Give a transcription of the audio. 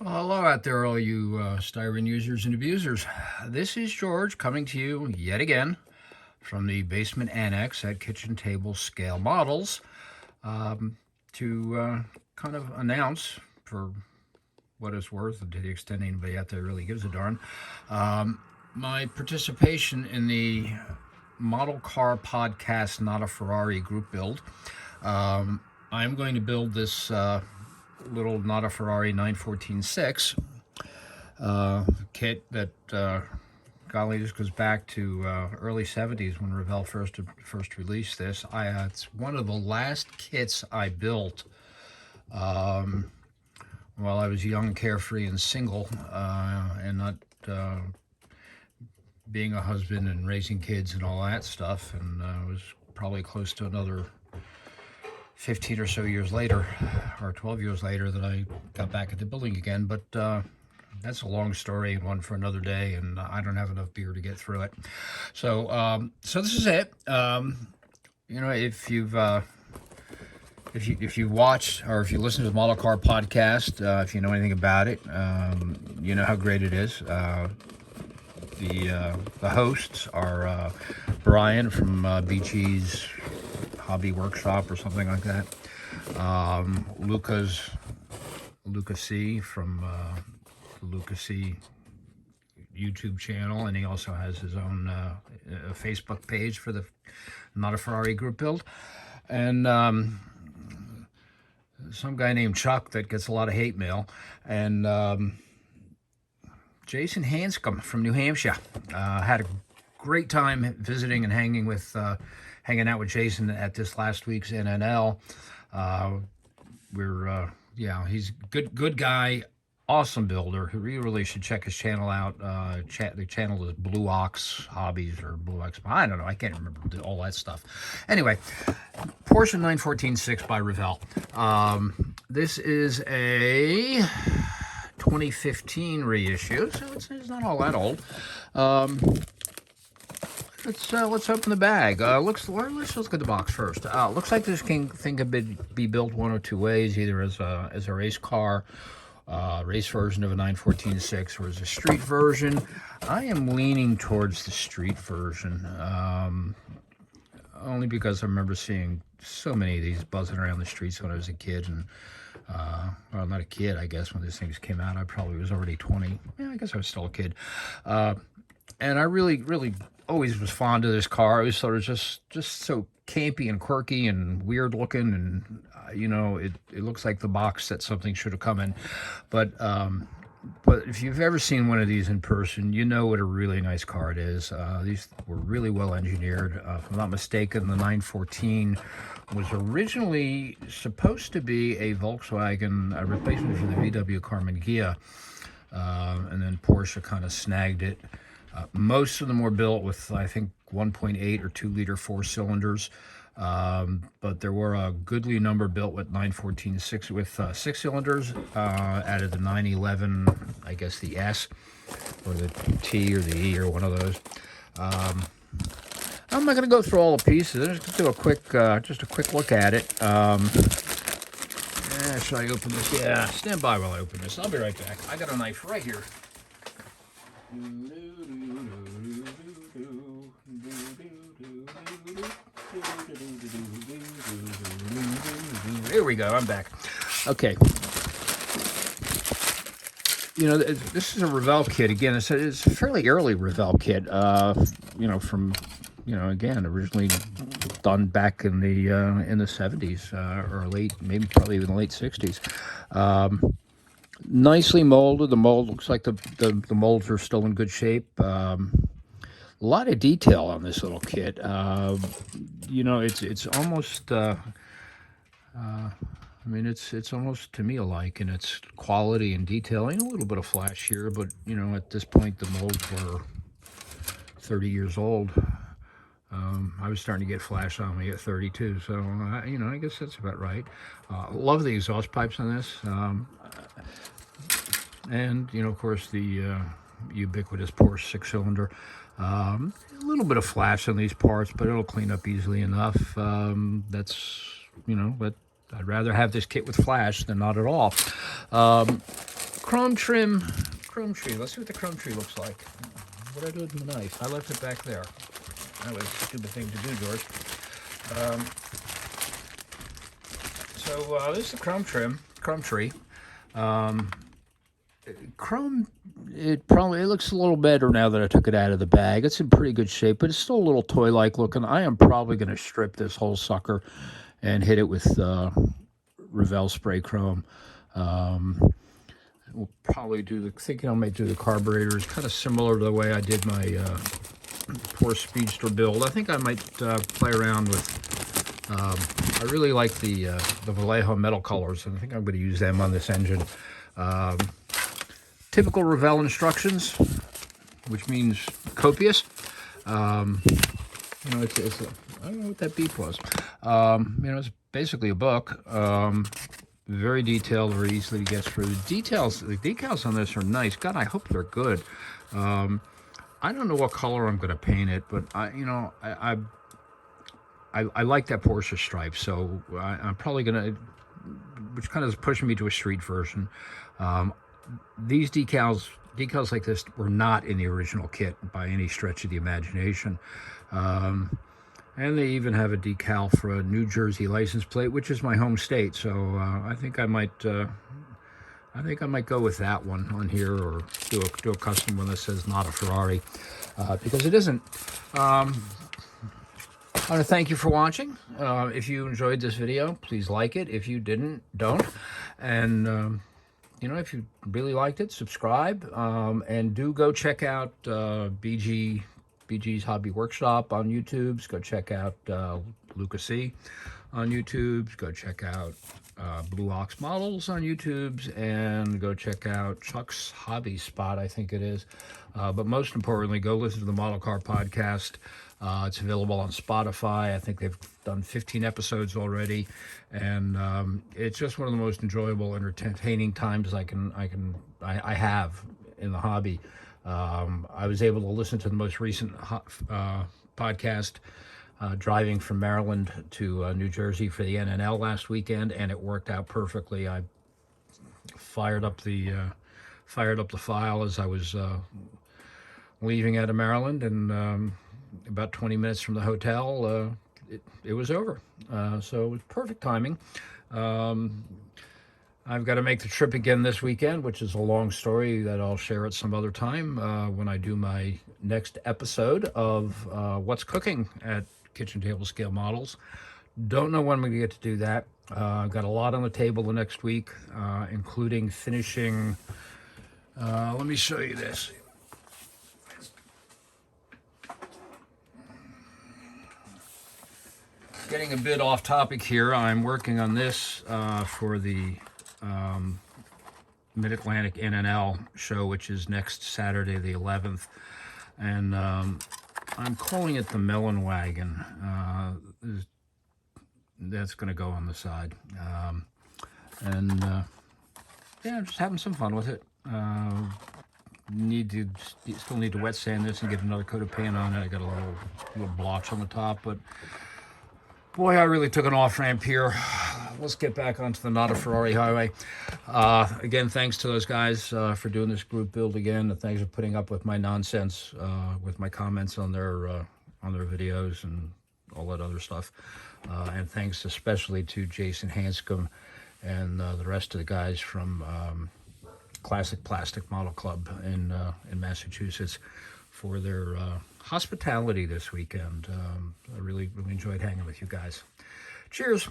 Well, hello out there, all you styrene users and abusers. This is George coming to you yet again from the basement annex at Kitchen Table Scale Models to kind of announce, for what it's worth, and to the extent anybody out there really gives a darn, my participation in the model car podcast, Not a Ferrari group build. I'm going to build this little Not a Ferrari 914.6 kit that, golly, this goes back to early 70s when Revell first released this. It's one of the last kits I built while I was young, carefree, and single, and not being a husband and raising kids and all that stuff. And it was probably close to another 15 or so years later, or 12 years later, that I got back at the building again. But that's a long story and one for another day, and I don't have enough beer to get through it. So this is it. If you've watched or if you listen to the Model Car podcast, if you know anything about it, you know how great it is. The hosts are Brian from BG's Hobby Workshop or something like that. Lucas C from the Lucas C YouTube channel, and he also has his own Facebook page for the Not a Ferrari group build. And some guy named Chuck that gets a lot of hate mail, and Jason Hanscom from New Hampshire. Had a great time visiting and hanging out with Jason at this last week's NNL. He's a good guy, awesome builder. You really should check his channel out. The channel is Blue Ox Hobbies or Blue Ox. I don't know. I can't remember all that stuff. Anyway, Porsche 914.6 by Revell. This is a 2015 reissue, so it's not all that old. Let's open the bag. Let's look at the box first. Looks like this thing could be built one of two ways: either as a race car, race version of a 914.6, or as a street version. I am leaning towards the street version, only because I remember seeing so many of these buzzing around the streets when I was a kid, and well, not a kid, I guess. When these things came out, I probably was already 20. Yeah, I guess I was still a kid. And I really always was fond of this car. It was sort of just so campy and quirky and weird looking, and it looks like the box that something should have come in. But if you've ever seen one of these in person, you know what a really nice car it is. These were really well engineered. If I'm not mistaken, the 914 was originally supposed to be a Volkswagen, a replacement for the VW Karmann Ghia, and then Porsche kind of snagged it. Most of them were built with, I think, 1.8 or 2-liter 4 cylinders, but there were a goodly number built with 914.6 with 6 cylinders out of the 911, I guess the S or the T or the E or one of those. I'm not going to go through all the pieces. I'm just going to do just a quick look at it. Should I open this? Yeah, stand by while I open this. I'll be right back. I got a knife right here. There we go. I'm back. Okay. This is a Revell kit. Again, it's a fairly early Revell kit. Again, originally done back in the 70s or probably even the late 60s. Nicely molded. The mold looks like the molds are still in good shape. A lot of detail on this little kit. It's almost. It's almost to me alike in its quality and detailing. A little bit of flash here, but at this point the molds were 30 years old. I was starting to get flash on me at 32, so I guess that's about right. Love the exhaust pipes on this. And, of course, the ubiquitous Porsche 6-cylinder. A little bit of flash on these parts, but it'll clean up easily enough. But I'd rather have this kit with flash than not at all. chrome trim. Chrome tree. Let's see what the chrome tree looks like. What did I do with the knife? I left it back there. That was a stupid thing to do, George. So this is the chrome tree. Chrome, it looks a little better now that I took it out of the bag. It's in pretty good shape, but it's still a little toy-like looking. I am probably going to strip this whole sucker and hit it with Revell spray chrome. We'll probably thinking I might do the carburetors, kind of similar to the way I did my Porsche Speedster build. I think I might play around with, I really like the Vallejo metal colors, and I think I'm going to use them on this engine. Typical Revell instructions, which means copious. I don't know what that beep was. It's basically a book. Very detailed, very easily to get through. The decals on this are nice. God, I hope they're good. I don't know what color I'm going to paint it, but I like that Porsche stripe, so I'm probably going to, which kind of is pushing me to a street version. These decals like this were not in the original kit by any stretch of the imagination. And they even have a decal for a New Jersey license plate, which is my home state. So I think I might go with that one on here, or do a custom one that says "Not a Ferrari," because it isn't. I want to thank you for watching. If you enjoyed this video, please like it. If you didn't, don't. And if you really liked it, subscribe. And do go check out BG's Hobby Workshop on YouTube. Go check out Lucas C on YouTube. Go check out Blue Ox Models on YouTube, and go check out Chuck's Hobby Spot, I think it is. But most importantly, go listen to the Model Car Podcast. It's available on Spotify. I think they've done 15 episodes already, and it's just one of the most enjoyable, entertaining times I have in the hobby. I was able to listen to the most recent podcast, driving from Maryland to New Jersey for the NNL last weekend, and it worked out perfectly. I fired up the file as I was leaving out of Maryland, and about 20 minutes from the hotel, it was over. So it was perfect timing. I've got to make the trip again this weekend, which is a long story that I'll share at some other time when I do my next episode of What's Cooking at Kitchen Table Scale Models. Don't know when I'm going to get to do that. I've got a lot on the table the next week, including finishing, let me show you this. Getting a bit off topic here. I'm working on this for the Mid-Atlantic NNL show, which is next Saturday the 11th, and I'm calling it the Melon Wagon. That's going to go on the side, yeah, I'm just having some fun with it. Still need to wet sand this and get another coat of paint on it. I got a little blotch on the top, but boy, I really took an off-ramp here. Let's get back onto the Not a Ferrari highway. Again, thanks to those guys for doing this group build again, and thanks for putting up with my nonsense, with my comments on their videos and all that other stuff. And thanks especially to Jason Hanscom and the rest of the guys from Classic Plastic Model Club in Massachusetts for their hospitality this weekend. I really enjoyed hanging with you guys. Cheers.